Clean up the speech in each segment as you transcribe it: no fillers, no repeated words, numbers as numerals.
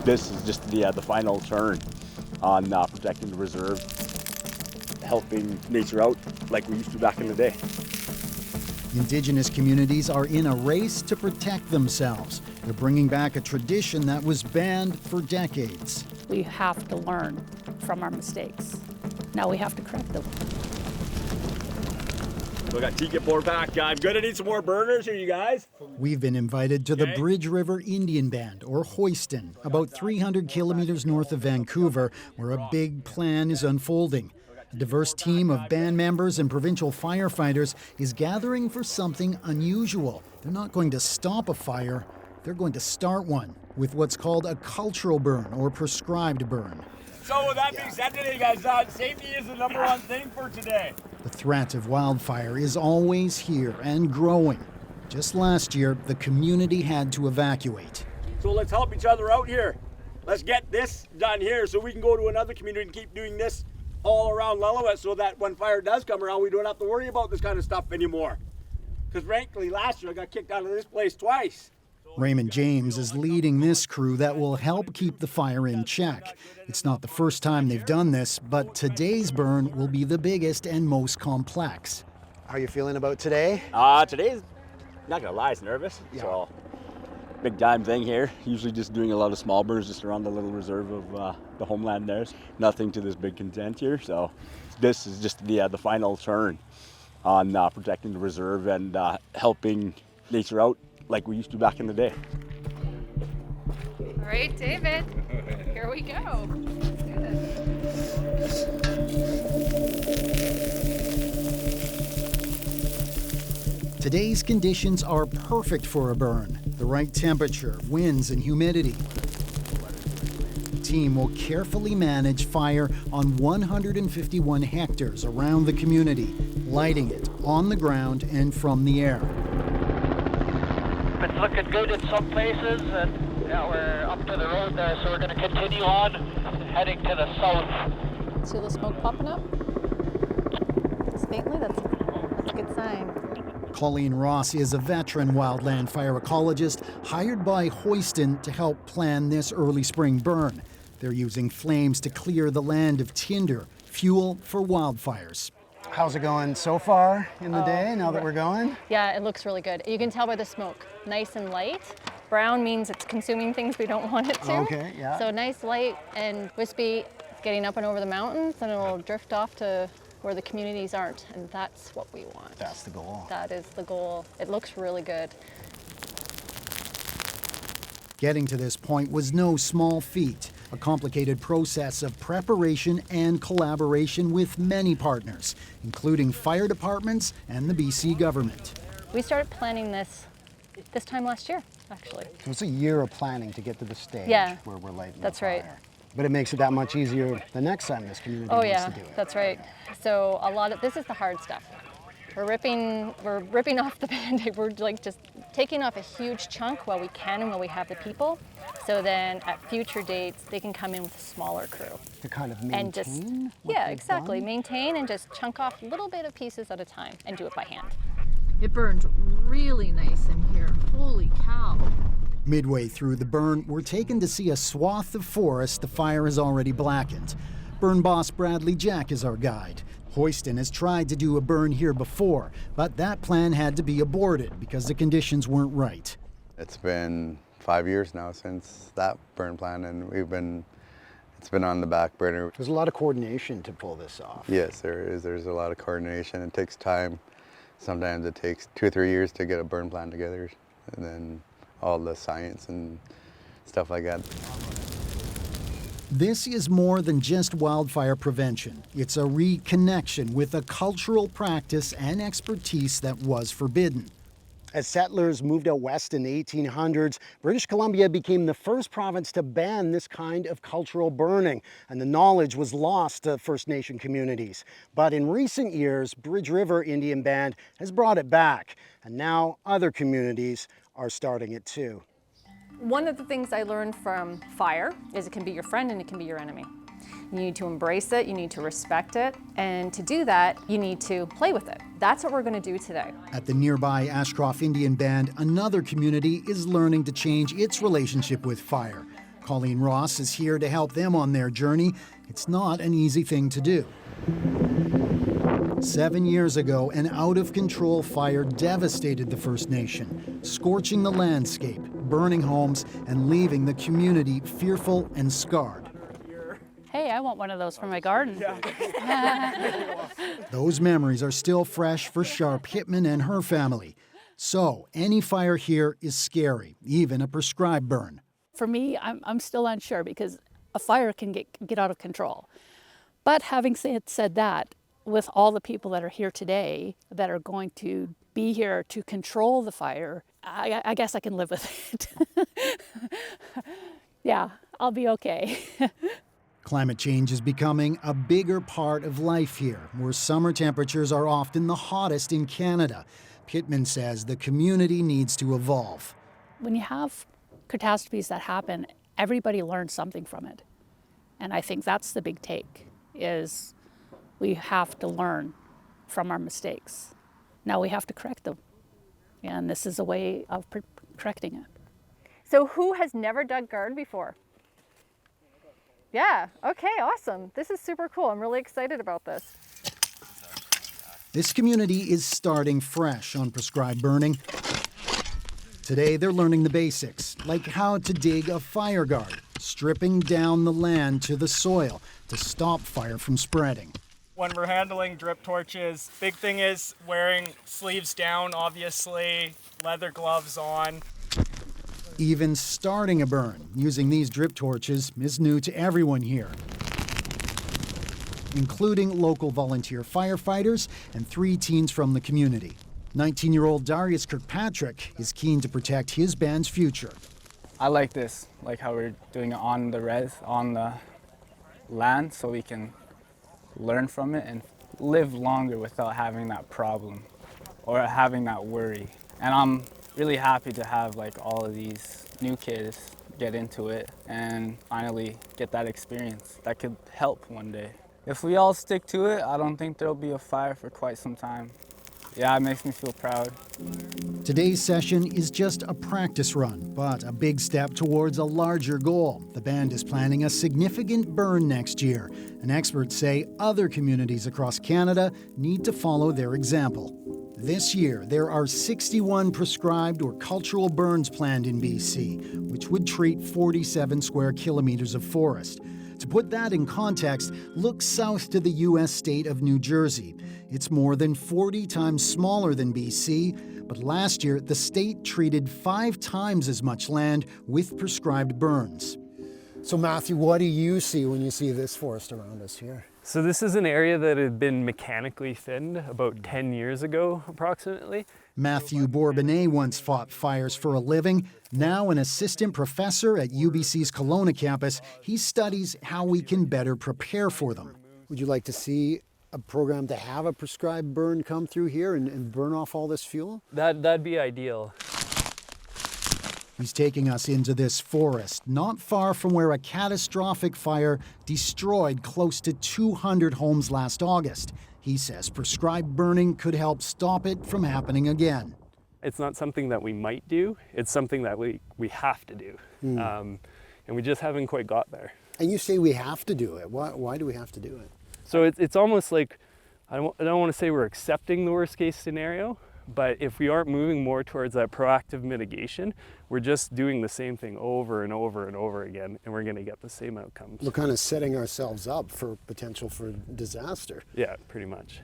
This is just the final turn on protecting the reserve, helping nature out like we used to back in the day. Indigenous communities are in a race to protect themselves. They're bringing back a tradition that was banned for decades. We have to learn from our mistakes. Now we have to correct them. We got tea, get more back. I'm gonna need some more burners here, you guys. We've been invited to the Bridge River Indian Band, or Hoiston, about 300 kilometers north of Vancouver, where a big plan is unfolding. A diverse team of band members and provincial firefighters is gathering for something unusual. They're not going to stop a fire, they're going to start one with what's called a cultural burn or prescribed burn. So with that being said today, guys, safety is the number one thing for today. The threat of wildfire is always here and growing. Just last year, the community had to evacuate. So let's help each other out here. Let's get this done here so we can go to another community and keep doing this all around Lillooet so that when fire does come around, we don't have to worry about this kind of stuff anymore. Because frankly, last year I got kicked out of this place twice. Raymond James is leading this crew that will help keep the fire in check. It's not the first time they've done this, but today's burn will be the biggest and most complex. How are you feeling about today? Today's, not gonna lie, it's nervous. Yeah. So, big time thing here. Usually just doing a lot of small burns just around the little reserve of the homeland there. Nothing to this big content here. So this is just the final turn on protecting the reserve and helping nature out like we used to back in the day. All right, David, here we go. Let's do this. Today's conditions are perfect for a burn. The right temperature, winds, and humidity. The team will carefully manage fire on 151 hectares around the community, lighting it on the ground and from the air. It's looking good in some places, and yeah, we're up to the road there, so we're going to continue on, heading to the south. See the smoke popping up? It's faintly, that's a good sign. Colleen Ross is a veteran wildland fire ecologist hired by Hoiston to help plan this early spring burn. They're using flames to clear the land of tinder, fuel for wildfires. How's it going so far in the day now that we're going? Yeah, it looks really good. You can tell by the smoke. Nice and light. Brown means it's consuming things we don't want it to. Okay, yeah. So nice, light, and wispy, getting up and over the mountains, and it'll drift off to where the communities aren't, and that's what we want. That's the goal. That is the goal. It looks really good. Getting to this point was no small feat, a complicated process of preparation and collaboration with many partners, including fire departments and the BC government. We started planning this time last year, actually. So it's a year of planning to get to the stage where we're lighting that's the fire. right. But it makes it that much easier the next time this community wants to do it. That's right. So this is the hard stuff. We're ripping off the Band-Aid. We're like just taking off a huge chunk while we can and while we have the people. So then at future dates, they can come in with a smaller crew. To kind of maintain and just, what yeah, they've exactly. done? Maintain and just chunk off little bit of pieces at a time and do it by hand. It burns really nice in here. Holy cow. Midway through the burn, we're taken to see a swath of forest the fire has already blackened. Burn boss Bradley Jack is our guide. Hoiston has tried to do a burn here before, but that plan had to be aborted because the conditions weren't right. It's been 5 years now since that burn plan, and it's been on the back burner. There's a lot of coordination to pull this off. Yes, there is. There's a lot of coordination. It takes time. Sometimes it takes 2 or 3 years to get a burn plan together, and then all the science and stuff like that. This is more than just wildfire prevention. It's a reconnection with a cultural practice and expertise that was forbidden. As settlers moved out west in the 1800s, British Columbia became the first province to ban this kind of cultural burning, and the knowledge was lost to First Nation communities. But in recent years, Bridge River Indian Band has brought it back, and now other communities are starting it too. One of the things I learned from fire is it can be your friend and it can be your enemy. You need to embrace it, you need to respect it, and to do that, you need to play with it. That's what we're going to do today. At the nearby Ashcroft Indian Band, another community is learning to change its relationship with fire. Colleen Ross is here to help them on their journey. It's not an easy thing to do. 7 years ago, an out-of-control fire devastated the First Nation, scorching the landscape, burning homes, and leaving the community fearful and scarred. Hey, I want one of those for my garden. Those memories are still fresh for Sharp Hittman and her family. So, any fire here is scary, even a prescribed burn. For me, I'm still unsure because a fire can get out of control. But having said that, with all the people that are here today that are going to be here to control the fire, I guess I can live with it. Yeah, I'll be okay. Climate change is becoming a bigger part of life here, where summer temperatures are often the hottest in Canada. Pittman says the community needs to evolve. When you have catastrophes that happen, everybody learns something from it. And I think that's the big take, is we have to learn from our mistakes. Now we have to correct them. And this is a way of correcting it. So who has never dug garden before? Yeah, okay, awesome. This is super cool. I'm really excited about this. This community is starting fresh on prescribed burning. Today they're learning the basics, like how to dig a fire guard, stripping down the land to the soil to stop fire from spreading. When we're handling drip torches, big thing is wearing sleeves down, obviously, leather gloves on. Even starting a burn using these drip torches is new to everyone here, including local volunteer firefighters and 3 teens from the community. 19-year-old Darius Kirkpatrick is keen to protect his band's future. I like this, like how we're doing it on the land, so we can learn from it and live longer without having that problem or having that worry. And I'm really happy to have like all of these new kids get into it and finally get that experience that could help one day. If we all stick to it, I don't think there'll be a fire for quite some time. Yeah, it makes me feel proud. Today's session is just a practice run, but a big step towards a larger goal. The band is planning a significant burn next year, and experts say other communities across Canada need to follow their example. This year, there are 61 prescribed or cultural burns planned in BC, which would treat 47 square kilometers of forest. To put that in context, look south to the U.S. state of New Jersey. It's more than 40 times smaller than BC, but last year the state treated 5 times as much land with prescribed burns. So Matthew, what do you see when you see this forest around us here? So this is an area that had been mechanically thinned about 10 years ago, approximately. Matthew Bourbonnais once fought fires for a living. Now an assistant professor at UBC's Kelowna campus, he studies how we can better prepare for them. Would you like to see a program to have a prescribed burn come through here and burn off all this fuel? That'd be ideal. He's taking us into this forest, not far from where a catastrophic fire destroyed close to 200 homes last August. He says prescribed burning could help stop it from happening again. It's not something that we might do, it's something that we have to do. And we just haven't quite got there. And you say we have to do it. Why do we have to do it? So it's almost like, I don't want to say we're accepting the worst case scenario, but if we aren't moving more towards that proactive mitigation, we're just doing the same thing over and over and over again, and we're going to get the same outcomes. We're kind of setting ourselves up for potential for disaster. Yeah, pretty much.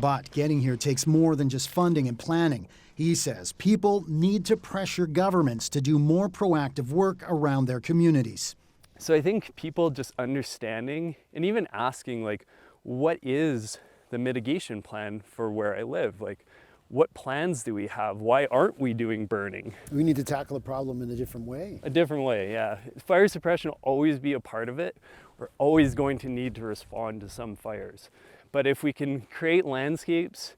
But getting here takes more than just funding and planning. He says people need to pressure governments to do more proactive work around their communities. So I think people just understanding and even asking, like, what is the mitigation plan for where I live? Like, what plans do we have? Why aren't we doing burning? We need to tackle the problem in a different way. A different way, yeah. Fire suppression will always be a part of it. We're always going to need to respond to some fires. But if we can create landscapes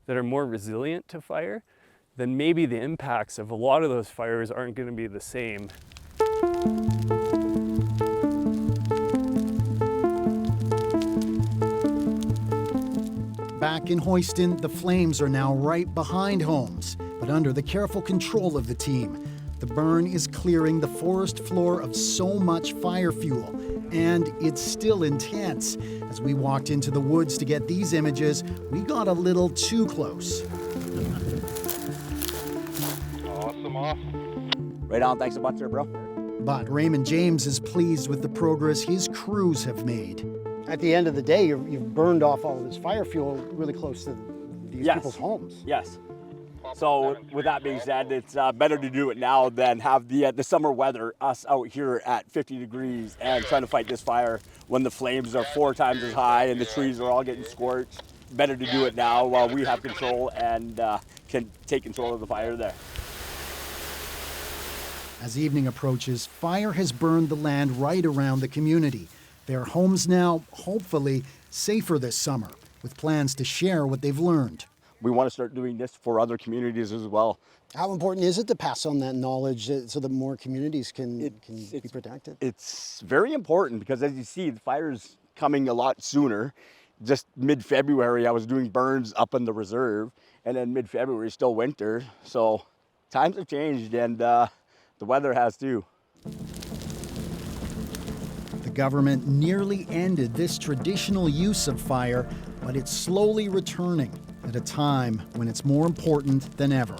that are more resilient to fire, then maybe the impacts of a lot of those fires aren't going to be the same. Back in Hoyston, the flames are now right behind homes, but under the careful control of the team. The burn is clearing the forest floor of so much fire fuel, and it's still intense. As we walked into the woods to get these images, we got a little too close. Awesome off. Right on, thanks a bunch there, bro. But Raymond James is pleased with the progress his crews have made. At the end of the day, you've burned off all of this fire fuel really close to these people's homes. Yes. So with that being said, it's better to do it now than have the summer weather, us out here at 50 degrees and trying to fight this fire when the flames are 4 times as high and the trees are all getting scorched. Better to do it now while we have control and can take control of the fire there. As evening approaches, fire has burned the land right around the community. Their homes now, hopefully, safer this summer, with plans to share what they've learned. We want to start doing this for other communities as well. How important is it to pass on that knowledge so that more communities can be protected? It's very important because, as you see, the fire's coming a lot sooner. Just mid-February, I was doing burns up in the reserve, and then mid-February, still winter. So times have changed, and the weather has too. The government nearly ended this traditional use of fire, but it's slowly returning at a time when it's more important than ever.